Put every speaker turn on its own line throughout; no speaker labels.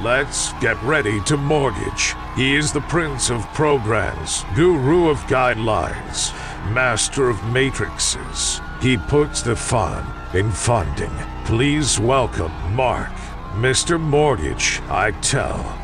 Let's get ready to mortgage. He is the prince of programs, guru of guidelines, master of matrices. He puts the fun in funding. Please welcome Mark, Mr. Mortgage, I Tell.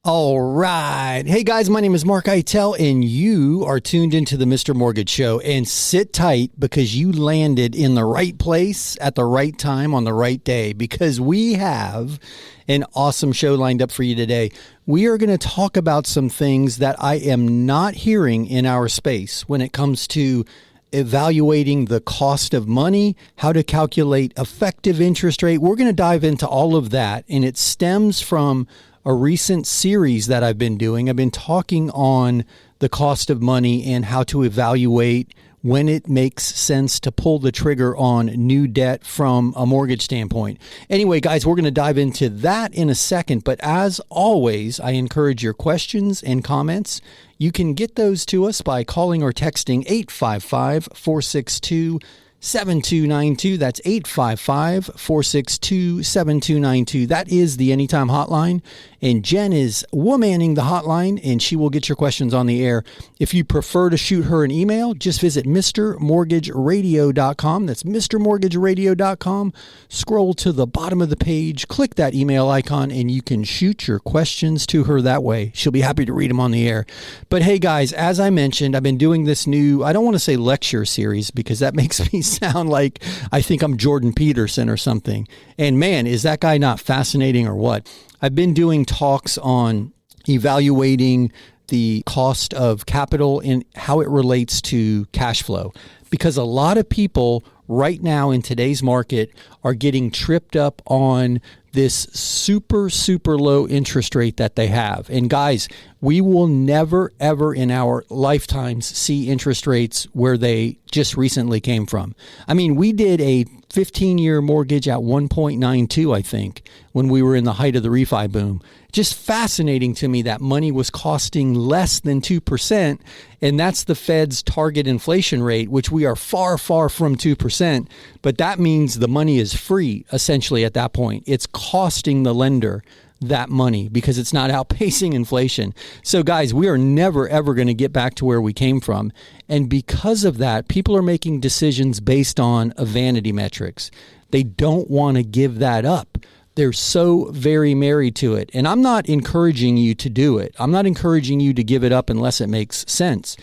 All right. Hey guys, my name is Mark Itel, and you are tuned into the Mr. Mortgage Show. And sit tight, because you landed in the right place at the right time on the right day, because we have an awesome show lined up for you today. We are going to talk about some things that I am not hearing in our space when it comes to evaluating the cost of money, how to calculate effective interest rate. We're going to dive into all of that, and it stems from a recent series that I've been doing. I've been talking on the cost of money and how to evaluate when it makes sense to pull the trigger on new debt from a mortgage standpoint. Anyway, guys, we're going to dive into that in a second. But as always, I encourage your questions and comments. You can get those to us by calling or texting 855-462-7292. That's 855-462-7292. That is the Anytime Hotline. And Jen is womanning the hotline, and she will get your questions on the air. If you prefer to shoot her an email, just visit MrMortgageRadio.com. That's MrMortgageRadio.com. Scroll to the bottom of the page, click that email icon, and you can shoot your questions to her that way. She'll be happy to read them on the air. But hey, guys, as I mentioned, I've been doing this new, I don't want to say lecture series, because that makes me sound like I think I'm Jordan Peterson or something. And man, is that guy not fascinating or what? I've been doing talks on evaluating the cost of capital and how it relates to cash flow, because a lot of people right now in today's market are getting tripped up on this super, super low interest rate that they have. And guys, we will never, ever in our lifetimes see interest rates where they just recently came from. I mean, we did a 15-year mortgage at 1.92, I think, when we were in the height of the refi boom. Just fascinating to me that money was costing less than 2%, and that's the Fed's target inflation rate, which we are far, far from 2%, but that means the money is free, essentially, at that point. It's costing the lender that money because it's not outpacing inflation. So guys, we are never, ever going to get back to where we came from. And because of that, people are making decisions based on a vanity metrics. They don't want to give that up. They're so very married to it. And I'm not encouraging you to do it. I'm not encouraging you to give it up unless it makes sense.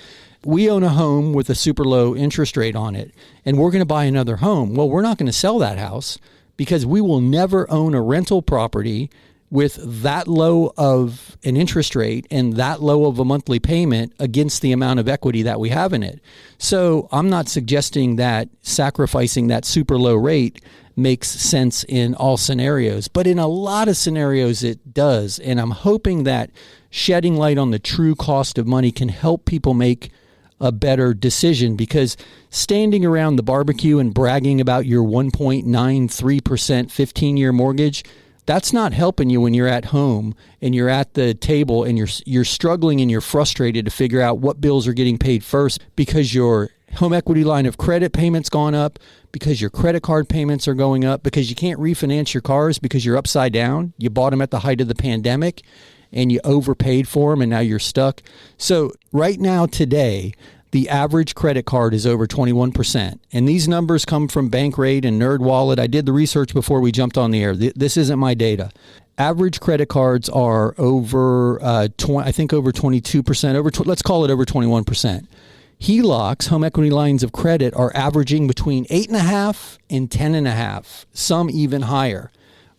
We own a home with a super low interest rate on it, and we're going to buy another home. Well, we're not going to sell that house because we will never own a rental property with that low of an interest rate and that low of a monthly payment against the amount of equity that we have in it. So I'm not suggesting that sacrificing that super low rate makes sense in all scenarios, but in a lot of scenarios it does. And I'm hoping that shedding light on the true cost of money can help people make a better decision, because standing around the barbecue and bragging about your 1.93% 15-year mortgage, that's not helping you when you're at home and you're at the table and you're struggling and you're frustrated to figure out what bills are getting paid first because your home equity line of credit payments gone up, because your credit card payments are going up, because you can't refinance your cars because you're upside down. You bought them at the height of the pandemic and you overpaid for them and now you're stuck. So right now today, the average credit card is over 21%. And these numbers come from Bankrate and NerdWallet. I did the research before we jumped on the air. This isn't my data. Average credit cards are over, I think over 22%, let's call it over 21%. HELOCs, home equity lines of credit, are averaging between 8.5 and 10.5, some even higher.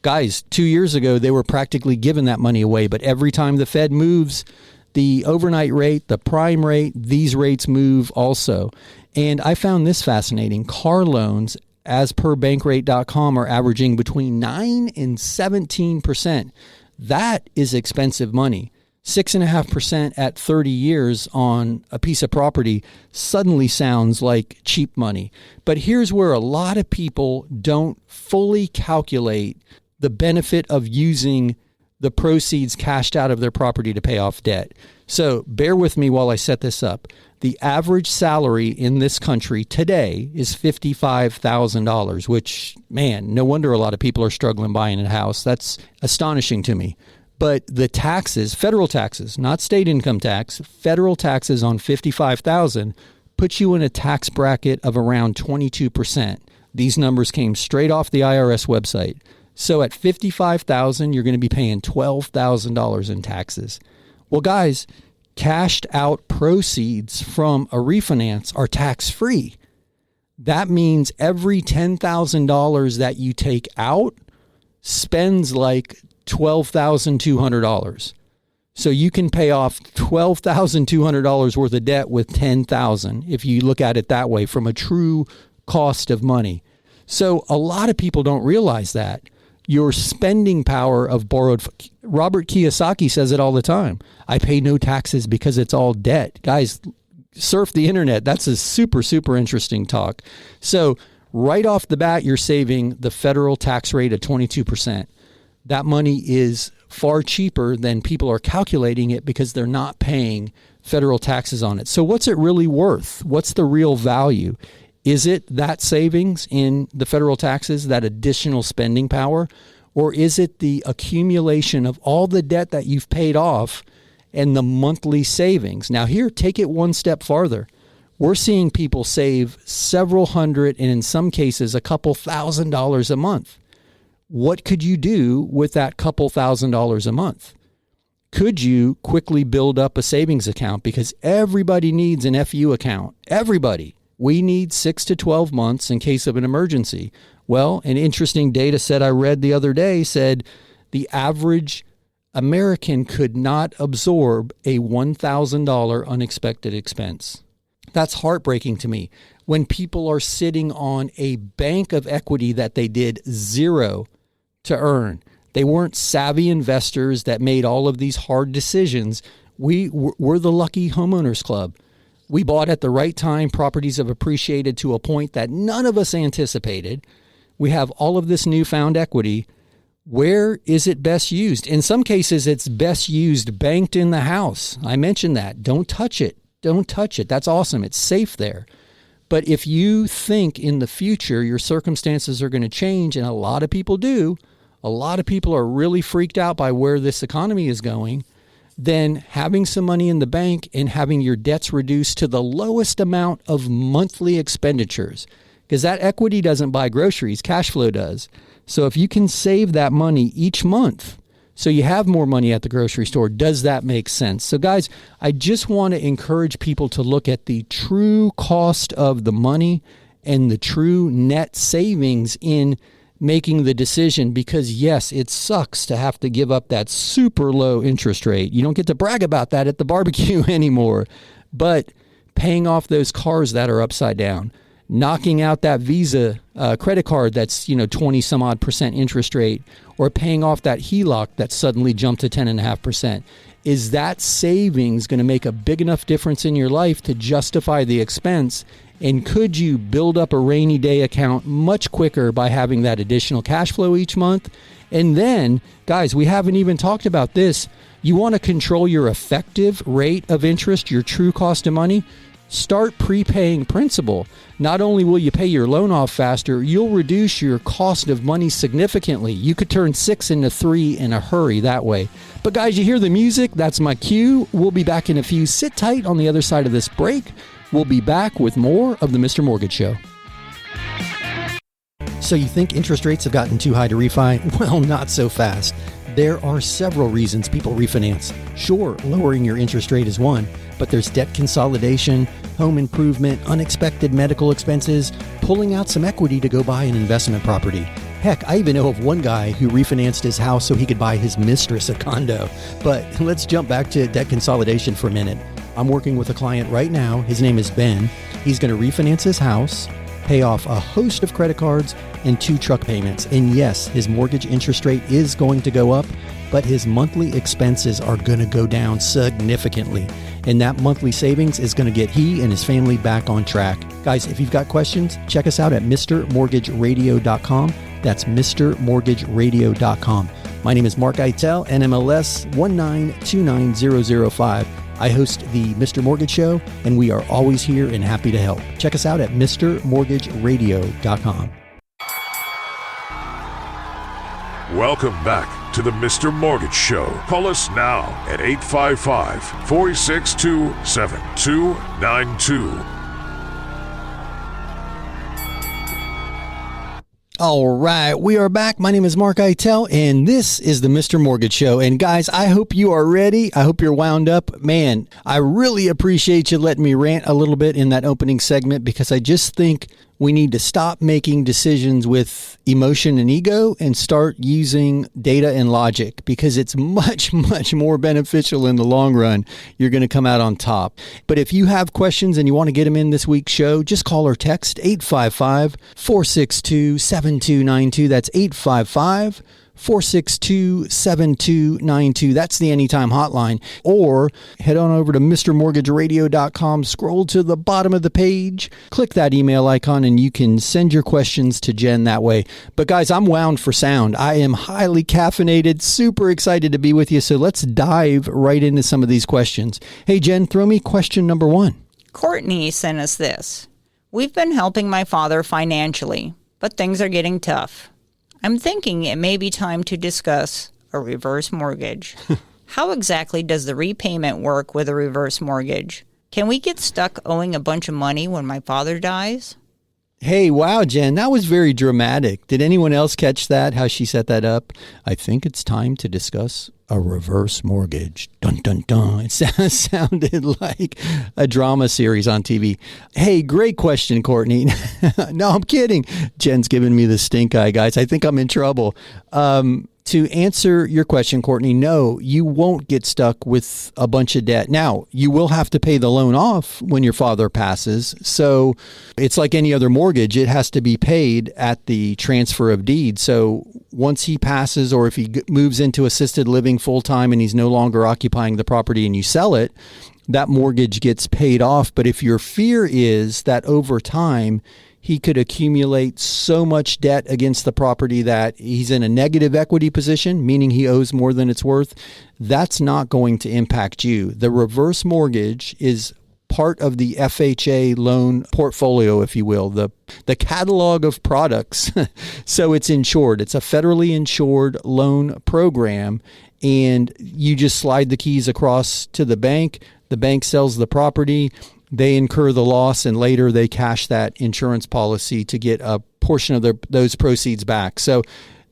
Guys, 2 years ago, they were practically giving that money away, but every time the Fed moves the overnight rate, the prime rate, these rates move also. And I found this fascinating. Car loans, as per bankrate.com, are averaging between 9 and 17%. That is expensive money. 6.5% at 30 years on a piece of property suddenly sounds like cheap money. But here's where a lot of people don't fully calculate the benefit of using the proceeds cashed out of their property to pay off debt. So bear with me while I set this up. The average salary in this country today is $55,000, which, man, no wonder a lot of people are struggling buying a house. That's astonishing to me. But the taxes, federal taxes, not state income tax, federal taxes on $55,000 puts you in a tax bracket of around 22%. These numbers came straight off the IRS website. So at $55,000, you're going to be paying $12,000 in taxes. Well, guys, cashed out proceeds from a refinance are tax-free. That means every $10,000 that you take out spends like $12,200. So you can pay off $12,200 worth of debt with $10,000 if you look at it that way from a true cost of money. So a lot of people don't realize that. Your spending power of borrowed. Robert Kiyosaki says it all the time. I pay no taxes because it's all debt. Guys, surf the internet. That's a super, super interesting talk. So right off the bat, you're saving the federal tax rate at 22%. That money is far cheaper than people are calculating it because they're not paying federal taxes on it. So what's it really worth? What's the real value? Is it that savings in the federal taxes, that additional spending power, or is it the accumulation of all the debt that you've paid off and the monthly savings? Now here, take it one step farther. We're seeing people save several hundred and in some cases a couple $1,000s a month. What could you do with that couple $1,000s a month? Could you quickly build up a savings account? Because everybody needs an FU account. Everybody. We need 6 to 12 months in case of an emergency. Well, an interesting data set I read the other day said the average American could not absorb a $1,000 unexpected expense. That's heartbreaking to me. When people are sitting on a bank of equity that they did zero to earn. They weren't savvy investors that made all of these hard decisions. We're the lucky homeowners club. We bought at the right time. Properties have appreciated to a point that none of us anticipated. We have all of this newfound equity. Where is it best used? In some cases, it's best used banked in the house. I mentioned that. Don't touch it. Don't touch it. That's awesome. It's safe there. But if you think in the future your circumstances are going to change, and a lot of people do, a lot of people are really freaked out by where this economy is going, then having some money in the bank and having your debts reduced to the lowest amount of monthly expenditures, because that equity doesn't buy groceries, cash flow does. So if you can save that money each month, so you have more money at the grocery store, does that make sense? So guys, I just want to encourage people to look at the true cost of the money and the true net savings in making the decision, because yes, it sucks to have to give up that super low interest rate. You don't get to brag about that at the barbecue anymore, but paying off those cars that are upside down, knocking out that Visa credit card that's 20 some odd % interest rate, or paying off that HELOC that suddenly jumped to 10.5%. Is that savings going to make a big enough difference in your life to justify the expense? And could you build up a rainy day account much quicker by having that additional cash flow each month? And then, guys, we haven't even talked about this. You want to control your effective rate of interest, your true cost of money? Start prepaying principal. Not only will you pay your loan off faster, you'll reduce your cost of money significantly. You could turn 6 into 3 in a hurry that way. But guys, you hear the music? That's my cue. We'll be back in a few. Sit tight on the other side of this break. We'll be back with more of the Mr. Mortgage Show. So you think interest rates have gotten too high to refi? Well, not so fast. There are several reasons people refinance. Sure, lowering your interest rate is one, but there's debt consolidation, home improvement, unexpected medical expenses, pulling out some equity to go buy an investment property. Heck, I even know of one guy who refinanced his house so he could buy his mistress a condo. But let's jump back to debt consolidation for a minute. I'm working with a client right now. His name is Ben. He's going to refinance his house, pay off a host of credit cards, and 2 truck payments. And yes, his mortgage interest rate is going to go up, but his monthly expenses are going to go down significantly. And that monthly savings is going to get he and his family back on track. Guys, if you've got questions, check us out at MrMortgageRadio.com. That's MrMortgageRadio.com. My name is Mark Eitel, NMLS 1929005. I host the Mr. Mortgage Show, and we are always here and happy to help. Check us out at mrmortgageradio.com.
Welcome back to the Mr. Mortgage Show. Call us now at 855-462-7292.
All right, we are back. My name is Mark Eitel, and this is the Mr. Mortgage Show. And guys, I hope you are ready. I hope you're wound up. Man, I really appreciate you letting me rant a little bit in that opening segment, because I just think we need to stop making decisions with emotion and ego and start using data and logic, because it's much, much more beneficial in the long run. You're going to come out on top. But if you have questions and you want to get them in this week's show, just call or text 855-462-7292. That's 855-462-7292. That's the Anytime Hotline. Or head on over to mrmortgageradio.com, scroll to the bottom of the page, click that email icon, and you can send your questions to Jen that way. But guys, I'm wound for sound. I am highly caffeinated, super excited to be with you. So let's dive right into some of these questions. Hey, Jen, throw me question number one.
Courtney sent us this. We've been helping my father financially, but things are getting tough. I'm thinking it may be time to discuss a reverse mortgage. How exactly does the repayment work with a reverse mortgage? Can we get stuck owing a bunch of money when my father dies?
Hey, wow, Jen, that was very dramatic. Did anyone else catch that, how she set that up? I think it's time to discuss a reverse mortgage. Dun, dun, dun. It sounded like a drama series on TV. Hey, great question, Courtney. No, I'm kidding. Jen's giving me the stink eye, guys. I think I'm in trouble. To answer your question, Courtney, no, you won't get stuck with a bunch of debt. Now, you will have to pay the loan off when your father passes. So it's like any other mortgage. It has to be paid at the transfer of deed. So once he passes, or if he moves into assisted living full time and he's no longer occupying the property and you sell it, that mortgage gets paid off. But if your fear is that over time, he could accumulate so much debt against the property that he's in a negative equity position, meaning he owes more than it's worth, that's not going to impact you. The reverse mortgage is part of the FHA loan portfolio, if you will, the catalog of products. So it's insured. It's a federally insured loan program, and you just slide the keys across to the bank. The bank sells the property. They incur the loss, and later they cash that insurance policy to get a portion of those proceeds back. So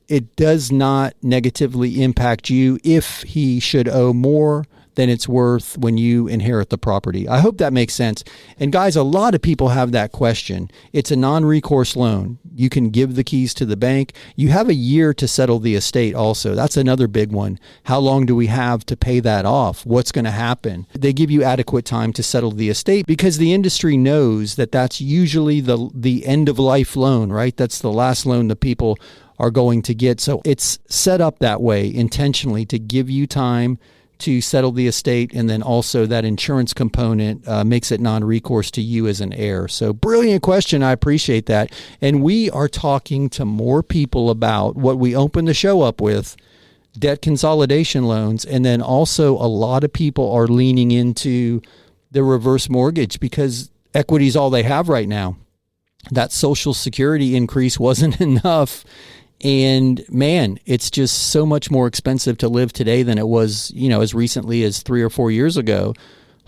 it does not negatively impact you if he should owe more than it's worth when you inherit the property. I hope that makes sense. And guys, a lot of people have that question. It's a non-recourse loan. You can give the keys to the bank. You have a year to settle the estate also. That's another big one. How long do we have to pay that off? What's going to happen? They give you adequate time to settle the estate because the industry knows that that's usually the end of life loan, right? That's the last loan the people are going to get. So it's set up that way intentionally to give you time to settle the estate, and then also that insurance component makes it non-recourse to you as an heir. So brilliant question. I appreciate that. And we are talking to more people about what we opened the show up with, debt consolidation loans, and then also a lot of people are leaning into the reverse mortgage because equity is all they have right now. That Social Security increase wasn't enough. And man, it's just so much more expensive to live today than it was, as recently as 3 or 4 years ago.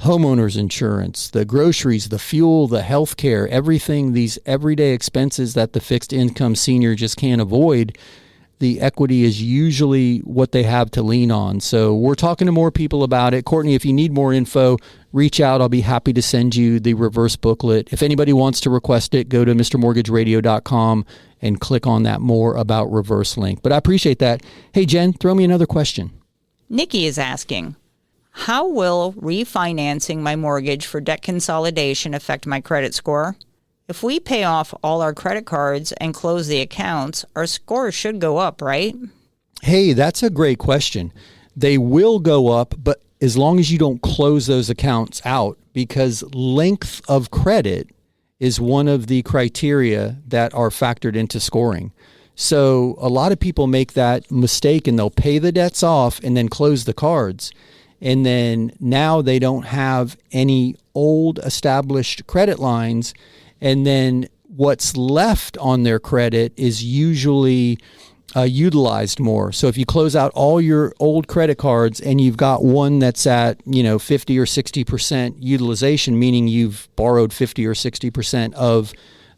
Homeowners insurance, the groceries, the fuel, the healthcare, everything, these everyday expenses that the fixed income senior just can't avoid. The equity is usually what they have to lean on. So we're talking to more people about it. Courtney, if you need more info, reach out. I'll be happy to send you the reverse booklet. If anybody wants to request it, go to mrmortgageradio.com and click on that more about reverse link. But I appreciate that. Hey, Jen, throw me another question.
Nikki is asking, how will refinancing my mortgage for debt consolidation affect my credit score? If we pay off all our credit cards and close the accounts, our score should go up, right?
Hey, that's a great question. They will go up, but as long as you don't close those accounts out, because length of credit is one of the criteria that are factored into scoring. So a lot of people make that mistake and they'll pay the debts off and then close the cards. And then now they don't have any old established credit lines. And then what's left on their credit is usually utilized more. So if you close out all your old credit cards and you've got one that's at, 50 or 60% utilization, meaning you've borrowed 50 or 60% of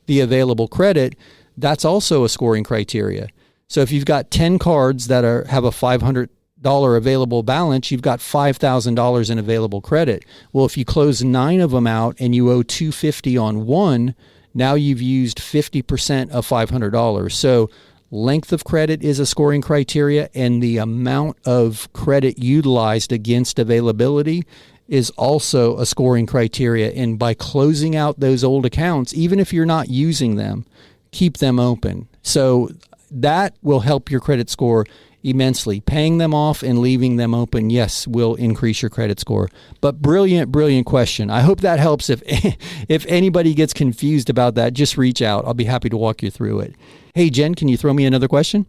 the available credit, that's also a scoring criteria. So if you've got 10 cards that have a $500 available balance, you've got $5,000 in available credit. Well, if you close 9 of them out and you owe $250 on one, now you've used 50% of $500. So length of credit is a scoring criteria, and the amount of credit utilized against availability is also a scoring criteria. And by closing out those old accounts, even if you're not using them, keep them open. So that will help your credit score immensely. Paying them off and leaving them open, yes, will increase your credit score. But brilliant question. I hope that helps. If anybody gets confused about that, just reach out. I'll be happy to walk you through it. Hey, Jen, can you throw me another question?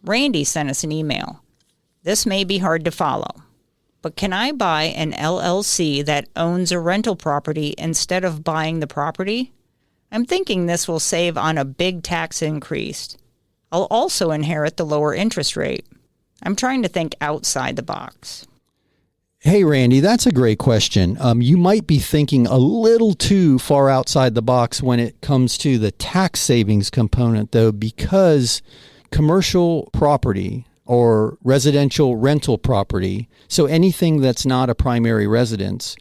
Randy sent us an email. This may be hard to follow, but can I buy an LLC that owns a rental property instead of buying the property? I'm thinking this will save on a big tax increase. I'll also inherit the lower interest rate. I'm trying to think outside the box.
Hey, Randy, that's a great question. You might be thinking a little too far outside the box when it comes to the tax savings component, though, because commercial property or residential rental property, so anything that's not a primary residence,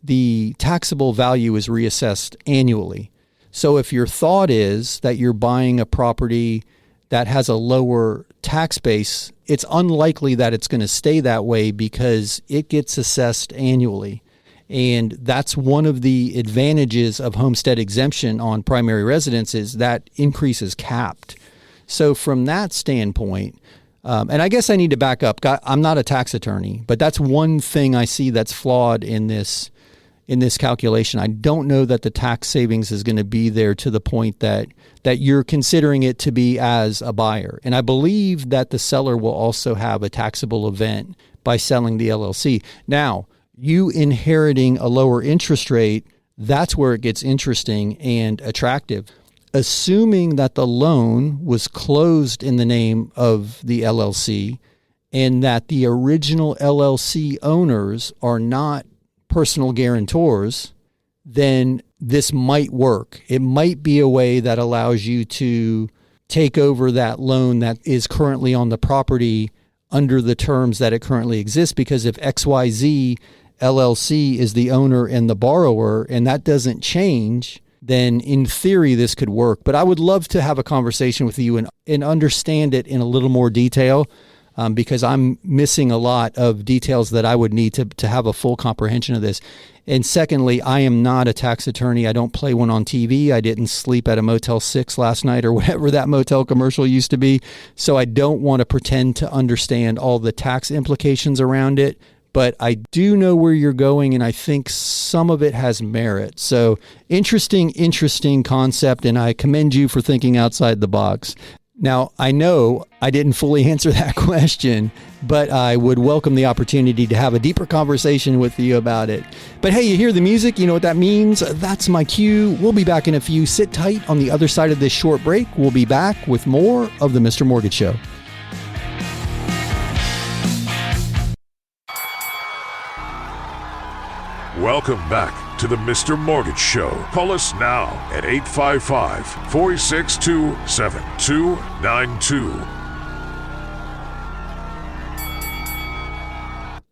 the taxable value is reassessed annually. So if your thought is that you're buying a property that has a lower tax base, it's unlikely that it's going to stay that way because it gets assessed annually. And that's one of the advantages of homestead exemption on primary residences. That increase is capped. So from that standpoint, and I guess I need to back up. I'm not a tax attorney, but that's one thing I see that's flawed in this calculation. I don't know that the tax savings is going to be there to the point that you're considering it to be as a buyer. And I believe that the seller will also have a taxable event by selling the LLC. Now, you inheriting a lower interest rate, that's where it gets interesting and attractive. Assuming that the loan was closed in the name of the LLC and that the original LLC owners are not personal guarantors, then this might work. It might be a way that allows you to take over that loan that is currently on the property under the terms that it currently exists, because if XYZ LLC is the owner and the borrower and that doesn't change, then in theory this could work. But I would love to have a conversation with you and understand it in a little more detail. Because I'm missing a lot of details that I would need to have a full comprehension of this. And secondly, I am not a tax attorney. I don't play one on TV. I didn't sleep at a Motel 6 last night or whatever that motel commercial used to be. So I don't want to pretend to understand all the tax implications around it. But I do know where you're going, and I think some of it has merit. So interesting concept, and I commend you for thinking outside the box. Now, I know I didn't fully answer that question, but I would welcome the opportunity to have a deeper conversation with you about it. But hey, you hear the music? You know what that means? That's my cue. We'll be back in a few. Sit tight on the other side of this short break. We'll be back with more of the Mr. Mortgage Show.
Welcome back to the Mr. Mortgage Show. Call us now at 855-462-7292.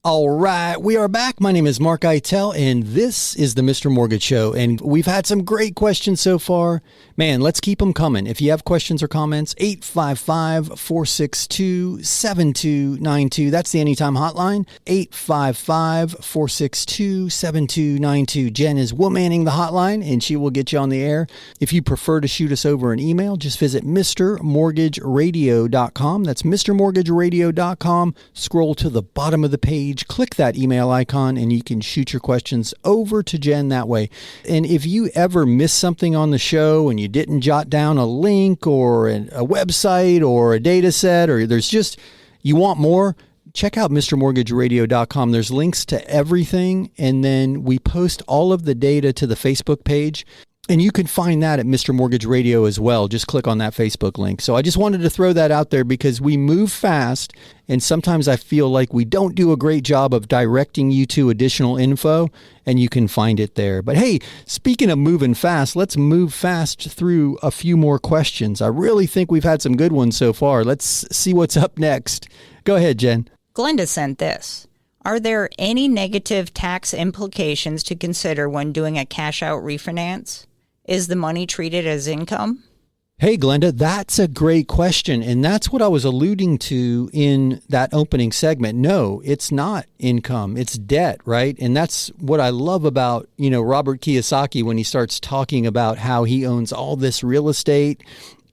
All right, we are back. My name is Mark Eitel, and this is the Mr. Mortgage Show. And we've had some great questions so far. Man, let's keep them coming. If you have questions or comments, 855-462-7292. That's the Anytime Hotline, 855-462-7292. Jen is womanning the hotline, and she will get you on the air. If you prefer to shoot us over an email, just visit MrMortgageRadio.com. That's MrMortgageRadio.com. Scroll to the bottom of the page. page, click that email icon, and you can shoot your questions over to Jen that way. And if you ever miss something on the show and you didn't jot down a link or a website or a data set, or you want more, check out MrMortgageRadio.com. There's links to everything, and then we post all of the data to the Facebook page. And you can find that at Mr. Mortgage Radio as well. Just click on that Facebook link. So I just wanted to throw that out there because we move fast, and sometimes I feel like we don't do a great job of directing you to additional info, and you can find it there. But hey, speaking of moving fast, let's move fast through a few more questions. I really think we've had some good ones so far. Let's see what's up next. Go ahead, Jen.
Glenda sent this. Are there any negative tax implications to consider when doing a cash-out refinance? Is the money treated as income?
Hey, Glenda, that's a great question. And that's what I was alluding to in that opening segment. No, it's not income. It's debt, right? And that's what I love about, Robert Kiyosaki when he starts talking about how he owns all this real estate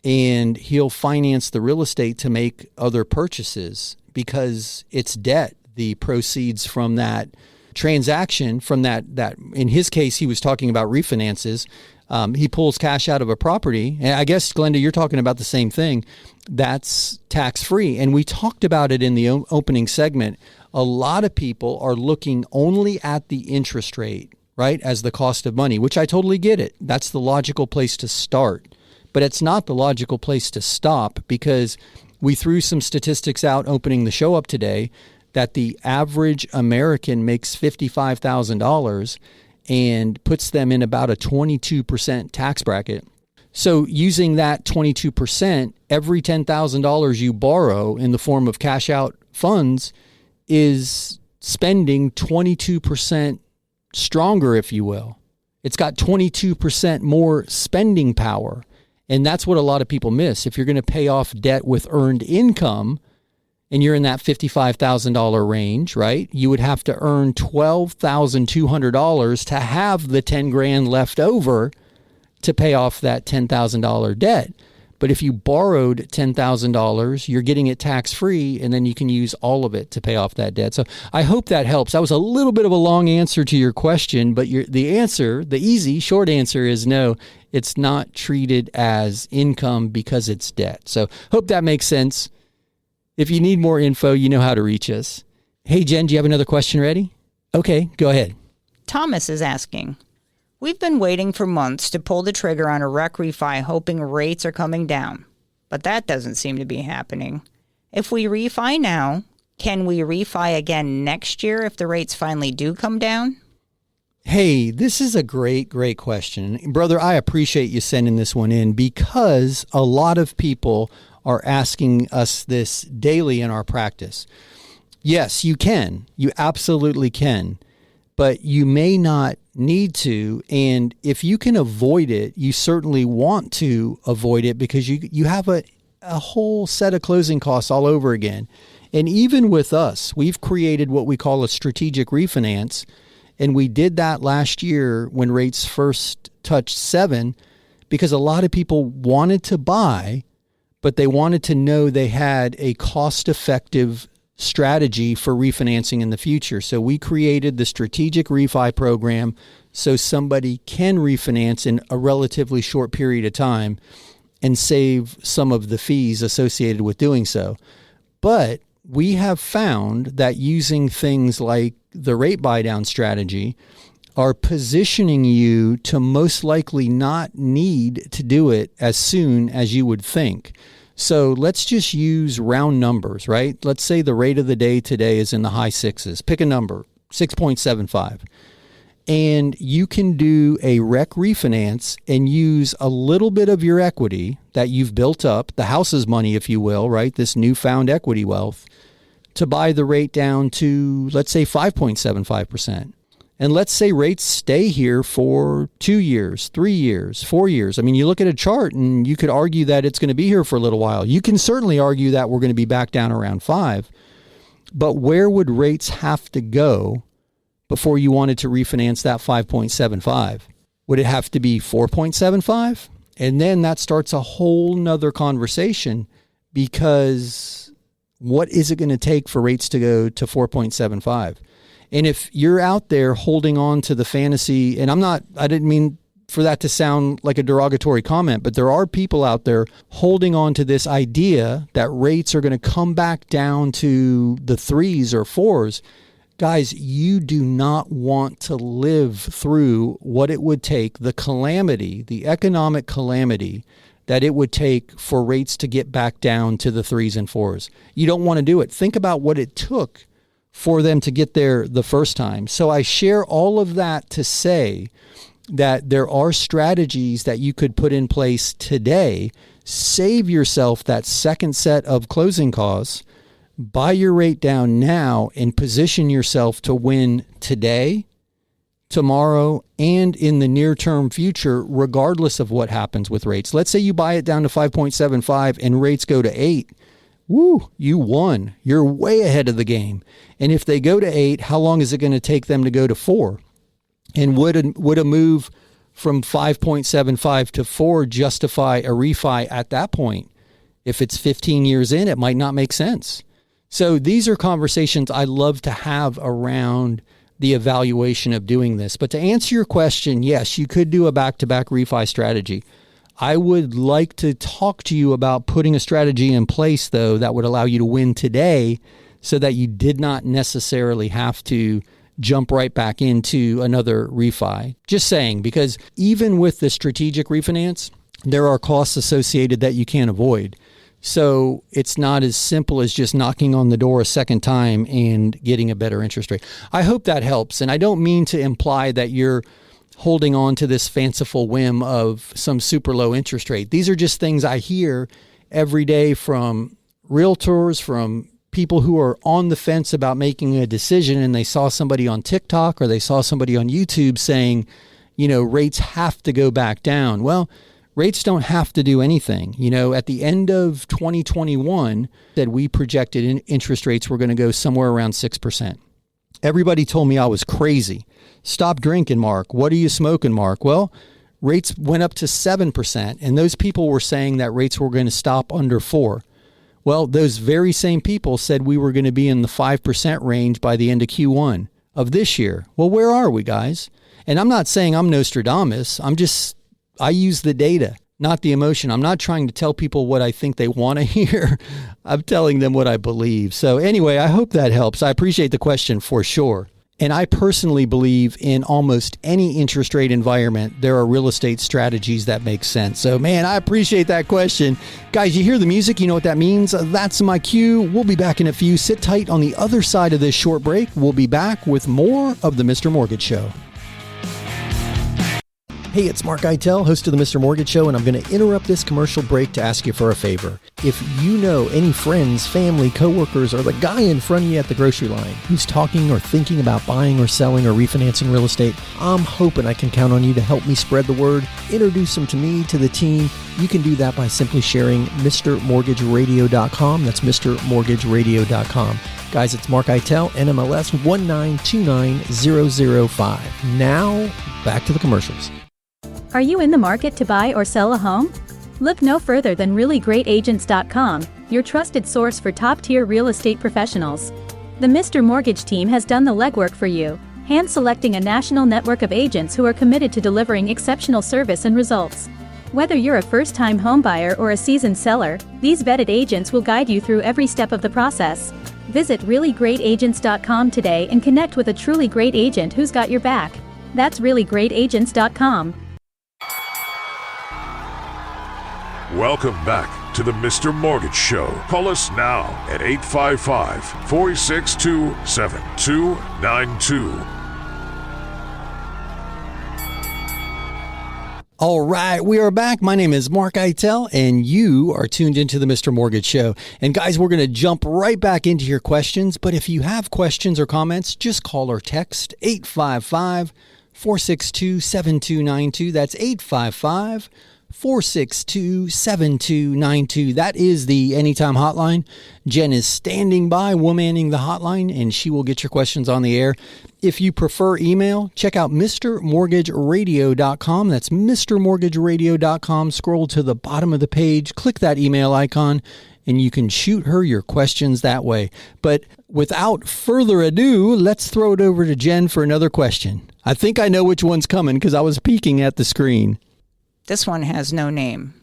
and he'll finance the real estate to make other purchases because it's debt. The proceeds from that transaction, from that in his case, he was talking about refinances. He pulls cash out of a property. And I guess, Glenda, you're talking about the same thing. That's tax-free. And we talked about it in the opening segment. A lot of people are looking only at the interest rate, right, as the cost of money, which I totally get it. That's the logical place to start. But it's not the logical place to stop because we threw some statistics out opening the show up today that the average American makes $55,000 and puts them in about a 22% tax bracket. So using that 22%, every $10,000 you borrow in the form of cash out funds is spending 22% stronger, if you will. It's got 22% more spending power. And that's what a lot of people miss. If you're going to pay off debt with earned income, and you're in that $55,000 range, right? You would have to earn $12,200 to have the 10 grand left over to pay off that $10,000 debt. But if you borrowed $10,000, you're getting it tax-free, and then you can use all of it to pay off that debt. So I hope that helps. That was a little bit of a long answer to your question, but the easy, short answer is no, it's not treated as income because it's debt. So hope that makes sense. If you need more info, you know how to reach us. Hey, Jen, do you have another question ready? Okay, go ahead.
Thomas is asking, we've been waiting for months to pull the trigger on a rec refi hoping rates are coming down, but that doesn't seem to be happening. If we refi now, can we refi again next year if the rates finally do come down?
Hey, this is a great question. Brother, I appreciate you sending this one in because a lot of people are asking us this daily in our practice. Yes, you can. You absolutely can. But you may not need to. And if you can avoid it, you certainly want to avoid it because you have a whole set of closing costs all over again. And even with us, we've created what we call a strategic refinance. And we did that last year when rates first touched 7 because a lot of people wanted to buy, but they wanted to know they had a cost-effective strategy for refinancing in the future. So we created the strategic refi program so somebody can refinance in a relatively short period of time and save some of the fees associated with doing so. But we have found that using things like the rate buy-down strategy are positioning you to most likely not need to do it as soon as you would think. So let's just use round numbers, right? Let's say the rate of the day today is in the high 6s. Pick a number, 6.75. And you can do a rec refinance and use a little bit of your equity that you've built up, the house's money, if you will, right? This newfound equity wealth, to buy the rate down to, let's say, 5.75%. And let's say rates stay here for 2 years, 3 years, 4 years. I mean, you look at a chart and you could argue that it's going to be here for a little while. You can certainly argue that we're going to be back down around 5. But where would rates have to go before you wanted to refinance that 5.75? Would it have to be 4.75? And then that starts a whole nother conversation because What is it going to take for rates to go to 4.75? And if you're out there holding on to the fantasy, and I didn't mean for that to sound like a derogatory comment, but there are people out there holding on to this idea that rates are going to come back down to the 3s or 4s. Guys, you do not want to live through what it would take, the calamity, the economic calamity that it would take for rates to get back down to the 3s and 4s. You don't want to do it. Think about what it took for them to get there the first time. So I share all of that to say that there are strategies that you could put in place today. Save yourself that second set of closing costs, buy your rate down now, and position yourself to win today, tomorrow, and in the near-term future, regardless of what happens with rates. Let's say you buy it down to 5.75 and rates go to 8. Woo, you won. You're way ahead of the game. And if they go to 8, how long is it going to take them to go to 4? And would a move from 5.75 to 4 justify a refi at that point? If it's 15 years in, it might not make sense. So these are conversations I love to have around the evaluation of doing this. But to answer your question, yes, you could do a back-to-back refi strategy. I would like to talk to you about putting a strategy in place, though, that would allow you to win today so that you did not necessarily have to jump right back into another refi. Just saying, because even with the strategic refinance, there are costs associated that you can't avoid. So it's not as simple as just knocking on the door a second time and getting a better interest rate. I hope that helps. And I don't mean to imply that you're holding on to this fanciful whim of some super low interest rate. These are just things I hear every day from realtors, from people who are on the fence about making a decision, and they saw somebody on TikTok or they saw somebody on YouTube saying, rates have to go back down. Well, rates don't have to do anything. At the end of 2021, that we projected interest rates were going to go somewhere around 6%. Everybody told me I was crazy. Stop drinking, Mark. What are you smoking, Mark? Well, rates went up to 7%, and those people were saying that rates were going to stop under 4. Well, those very same people said we were going to be in the 5% range by the end of Q1 of this year. Well, where are we, guys? And I'm not saying I'm Nostradamus. I use the data, not the emotion. I'm not trying to tell people what I think they want to hear. I'm telling them what I believe. So anyway, I hope that helps. I appreciate the question for sure. And I personally believe in almost any interest rate environment, there are real estate strategies that make sense. So, man, I appreciate that question. Guys, you hear the music, you know what that means. That's my cue. We'll be back in a few. Sit tight on the other side of this short break. We'll be back with more of the Mr. Mortgage Show. Hey, it's Mark Eitel, host of the Mr. Mortgage Show, and I'm going to interrupt this commercial break to ask you for a favor. If you know any friends, family, coworkers, or the guy in front of you at the grocery line who's talking or thinking about buying or selling or refinancing real estate, I'm hoping I can count on you to help me spread the word, introduce them to me, to the team. You can do that by simply sharing MrMortgageRadio.com. That's MrMortgageRadio.com. Guys, it's Mark Eitel, NMLS 1929005. Now, back to the commercials.
Are you in the market to buy or sell a home? Look no further than reallyGreatAgents.com, your trusted source for top-tier real estate professionals. The Mr. Mortgage team has done the legwork for you, hand-selecting a national network of agents who are committed to delivering exceptional service and results. Whether you're a first-time homebuyer or a seasoned seller, these vetted agents will guide you through every step of the process. Visit reallyGreatAgents.com today and connect with a truly great agent who's got your back. That's reallyGreatAgents.com.
Welcome back to the Mr. Mortgage Show. Call us now at 855-462-7292.
All right, we are back. My name is Mark Eitel, and you are tuned into the Mr. Mortgage Show. And guys, we're going to jump right back into your questions. But if you have questions or comments, just call or text 855-462-7292. That's 855 462-7292. That is the Anytime Hotline. Jen is standing by, womanning the hotline, and she will get your questions on the air. If you prefer email, check out MrMortgageRadio.com. That's MrMortgageRadio.com. Scroll to the bottom of the page, click that email icon, and you can shoot her your questions that way. But without further ado, let's throw it over to Jen for another question. I think I know which one's coming because I was peeking at the screen.
This one has no name.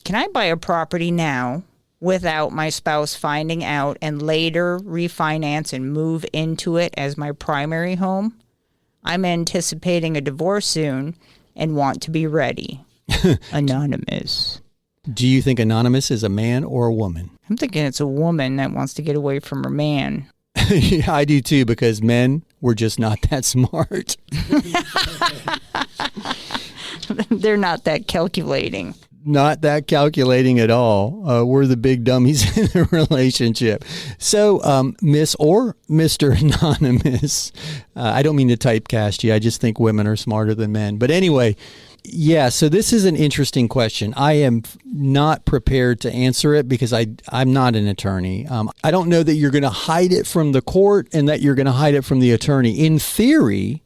Can I buy a property now without my spouse finding out and later refinance and move into it as my primary home? I'm anticipating a divorce soon and want to be ready. Anonymous.
Do you think Anonymous is a man or a woman?
I'm thinking it's a woman that wants to get away from her man.
Yeah, I do too, because men, we're just not that smart.
They're not that calculating.
Not that calculating at all. We're the big dummies in the relationship. So, Miss or Mr. Anonymous, I don't mean to typecast you. I just think women are smarter than men. But anyway, yeah, so this is an interesting question. I am not prepared to answer it because I'm not an attorney. I don't know that you're going to hide it from the court and that you're going to hide it from the attorney. In theory,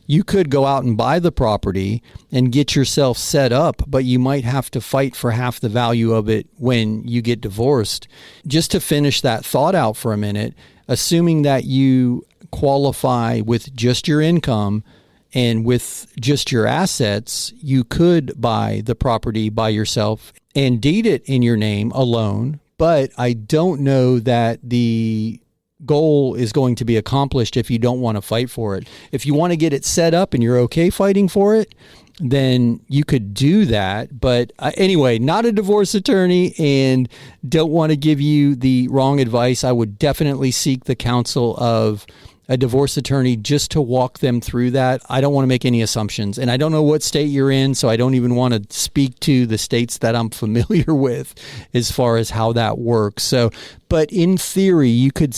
you could go out and buy the property and get yourself set up, but you might have to fight for half the value of it when you get divorced. Just to finish that thought out for a minute, assuming that you qualify with just your income and with just your assets, you could buy the property by yourself and deed it in your name alone. But I don't know that the goal is going to be accomplished if you don't want to fight for it. If you want to get it set up and you're okay fighting for it, then you could do that. But anyway, not a divorce attorney and don't want to give you the wrong advice. I would definitely seek the counsel of a divorce attorney just to walk them through that. I don't want to make any assumptions, and I don't know what state you're in, so I don't even want to speak to the states that I'm familiar with as far as how that works. So, but in theory, you could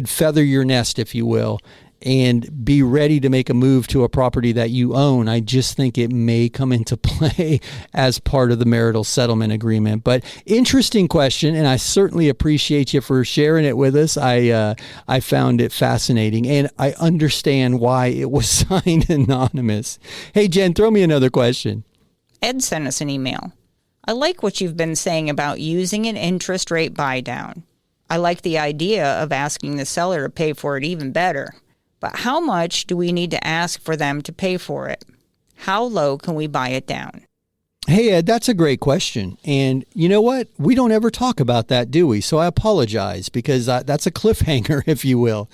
feather your nest, if you will, and be ready to make a move to a property that you own. I just think it may come into play as part of the marital settlement agreement. But interesting question, and I certainly appreciate you for sharing it with us. I found it fascinating, and I understand why it was signed anonymous. Hey, Jen, throw me another question.
Ed sent us an email. I like what you've been saying about using an interest rate buy down. I like the idea of asking the seller to pay for it even better. But how much do we need to ask for them to pay for it? How low can we buy it down?
Hey, Ed, that's a great question. And you know what? We don't ever talk about that, do we? So I apologize because that's a cliffhanger, if you will.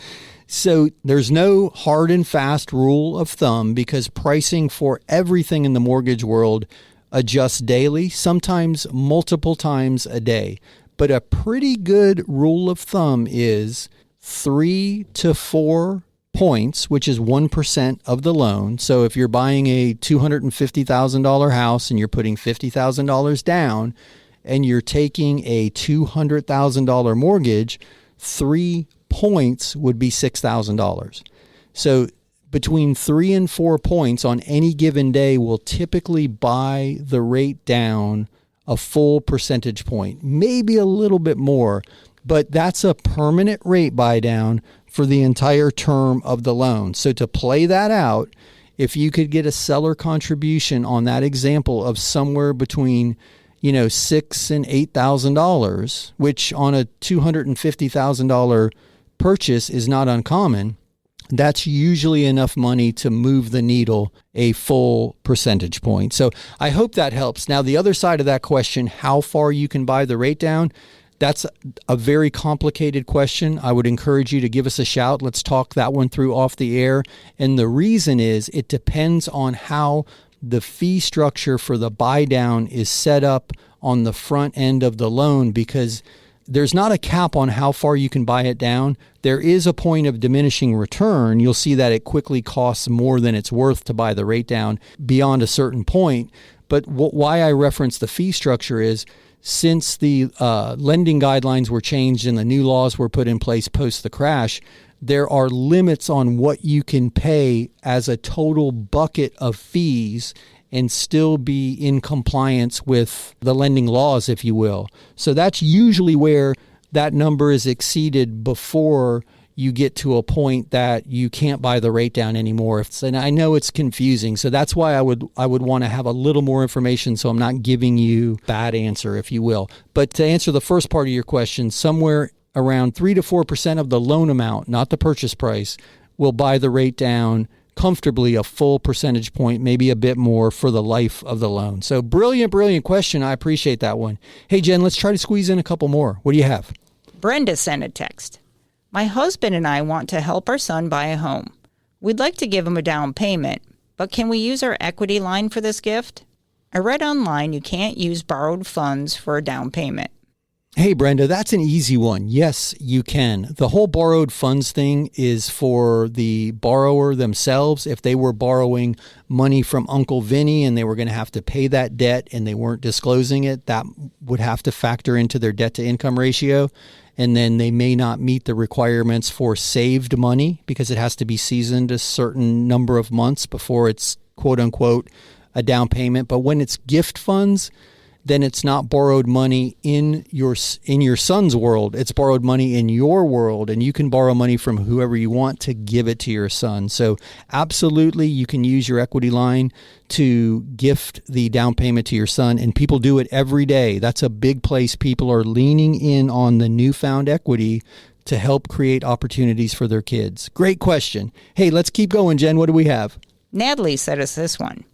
So there's no hard and fast rule of thumb because pricing for everything in the mortgage world adjusts daily, sometimes multiple times a day. But a pretty good rule of thumb is 3 to 4 points, which is 1% of the loan. So if you're buying a $250,000 house and you're putting $50,000 down and you're taking a $200,000 mortgage, 3 points would be $6,000. So between 3 and 4 points on any given day will typically buy the rate down a full percentage point, maybe a little bit more, but that's a permanent rate buy down for the entire term of the loan. So to play that out, if you could get a seller contribution on that example of somewhere between, $6,000 and $8,000, which on a $250,000 purchase is not uncommon, that's usually enough money to move the needle a full percentage point. So I hope that helps. Now, the other side of that question, how far you can buy the rate down, that's a very complicated question. I would encourage you to give us a shout. Let's talk that one through off the air. And the reason is it depends on how the fee structure for the buy down is set up on the front end of the loan, because there's not a cap on how far you can buy it down. There is a point of diminishing return. You'll see that it quickly costs more than it's worth to buy the rate down beyond a certain point. But why I reference the fee structure is since the lending guidelines were changed and the new laws were put in place post the crash, there are limits on what you can pay as a total bucket of fees. and still be in compliance with the lending laws, if you will. So that's usually where that number is exceeded before you get to a point that you can't buy the rate down anymore. And I know it's confusing, so that's why I would want to have a little more information so I'm not giving you bad answer, if you will. But to answer the first part of your question, somewhere around 3 to 4% of the loan amount, not the purchase price, will buy the rate down comfortably a full percentage point, maybe a bit more for the life of the loan. So brilliant question. I appreciate that one. Hey, Jen, let's try to squeeze in a couple more. What do you have?
Brenda sent a text. My husband and I want to help our son buy a home. We'd like to give him a down payment, but can we use our equity line for this gift? I read online you can't use borrowed funds for a down payment.
Hey, Brenda, that's an easy one. Yes, you can. The whole borrowed funds thing is for the borrower themselves. If they were borrowing money from Uncle Vinny and they were going to have to pay that debt and they weren't disclosing it, that would have to factor into their debt to income ratio. And then they may not meet the requirements for saved money because it has to be seasoned a certain number of months before it's quote unquote a down payment. But when it's gift funds, then it's not borrowed money in your son's world. It's borrowed money in your world, and you can borrow money from whoever you want to give it to your son. So absolutely, you can use your equity line to gift the down payment to your son, and people do it every day. That's a big place. People are leaning in on the newfound equity to help create opportunities for their kids. Great question. Hey, let's keep going, Jen. What do we have?
Natalie sent us this one.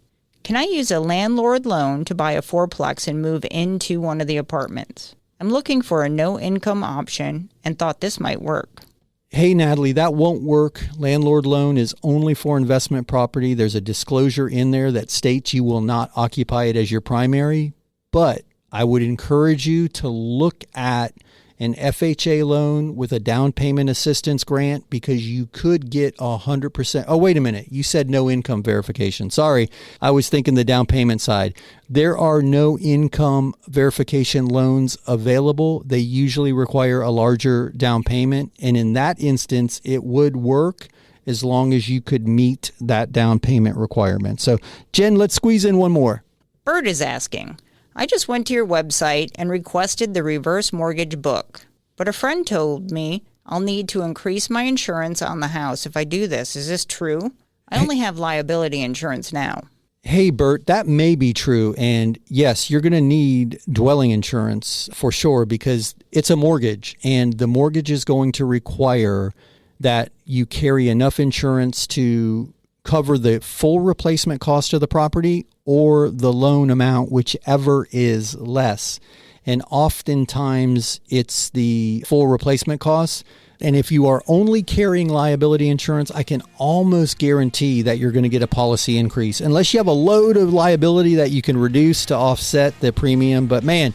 Can I use a landlord loan to buy a fourplex and move into one of the apartments? I'm looking for a no-income option and thought this might work.
Hey, Natalie, that won't work. Landlord loan is only for investment property. There's a disclosure in there that states you will not occupy it as your primary, but I would encourage you to look at an FHA loan with a down payment assistance grant because you could get 100%. Oh, wait a minute. You said no income verification. Sorry. I was thinking the down payment side. There are no income verification loans available. They usually require a larger down payment. And in that instance, it would work as long as you could meet that down payment requirement. So, Jen, let's squeeze in one more.
Bert is asking, I just went to your website and requested the reverse mortgage book, but a friend told me I'll need to increase my insurance on the house if I do this. Is this true? I only have liability insurance now.
Hey, Bert, that may be true. And yes, you're going to need dwelling insurance for sure because it's a mortgage and the mortgage is going to require that you carry enough insurance to cover the full replacement cost of the property or the loan amount, whichever is less. And oftentimes it's the full replacement cost. And if you are only carrying liability insurance, I can almost guarantee that you're going to get a policy increase, unless you have a load of liability that you can reduce to offset the premium. But man,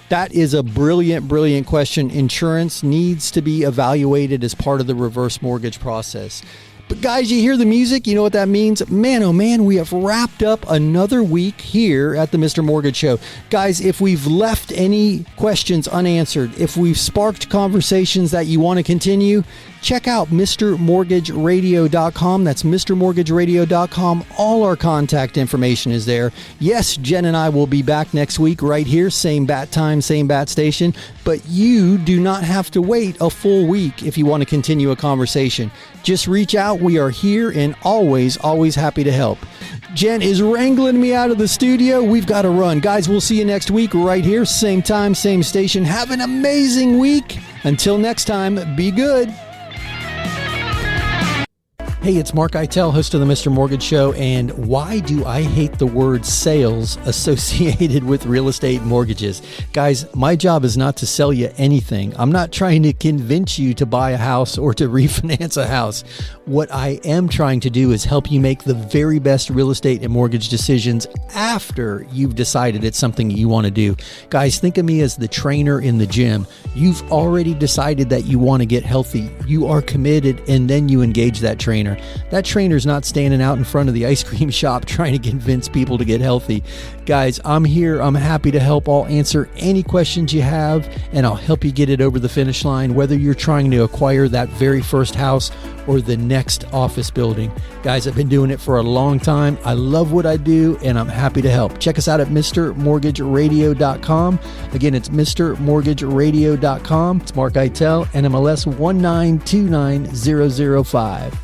that is a brilliant question. Insurance needs to be evaluated as part of the reverse mortgage process. But guys, you hear the music, you know what that means? Man, oh man, we have wrapped up another week here at the Mr. Mortgage Show. Guys, if we've left any questions unanswered, if we've sparked conversations that you want to continue, check out MrMortgageRadio.com. That's MrMortgageRadio.com. All our contact information is there. Yes, Jen and I will be back next week right here. Same bat time, same bat station. But you do not have to wait a full week if you want to continue a conversation. Just reach out. We are here and always happy to help. Jen is wrangling me out of the studio. We've got to run. Guys, we'll see you next week right here. Same time, same station. Have an amazing week. Until next time, be good. Hey, it's Mark Eitel, host of the Mr. Mortgage Show, and why do I hate the word sales associated with real estate mortgages? Guys, my job is not to sell you anything. I'm not trying to convince you to buy a house or to refinance a house. What I am trying to do is help you make the very best real estate and mortgage decisions after you've decided it's something you want to do. Guys, think of me as the trainer in the gym. You've already decided that you want to get healthy. You are committed, and then you engage that trainer. trainer. That trainer's not standing out in front of the ice cream shop trying to convince people to get healthy. Guys, I'm here. I'm happy to help. I'll answer any questions you have, and I'll help you get it over the finish line, whether you're trying to acquire that very first house or the next office building. Guys, I've been doing it for a long time. I love what I do, and I'm happy to help. Check us out at MrMortgageRadio.com. Again, it's MrMortgageRadio.com. It's Mark Eitel, NMLS 1929005.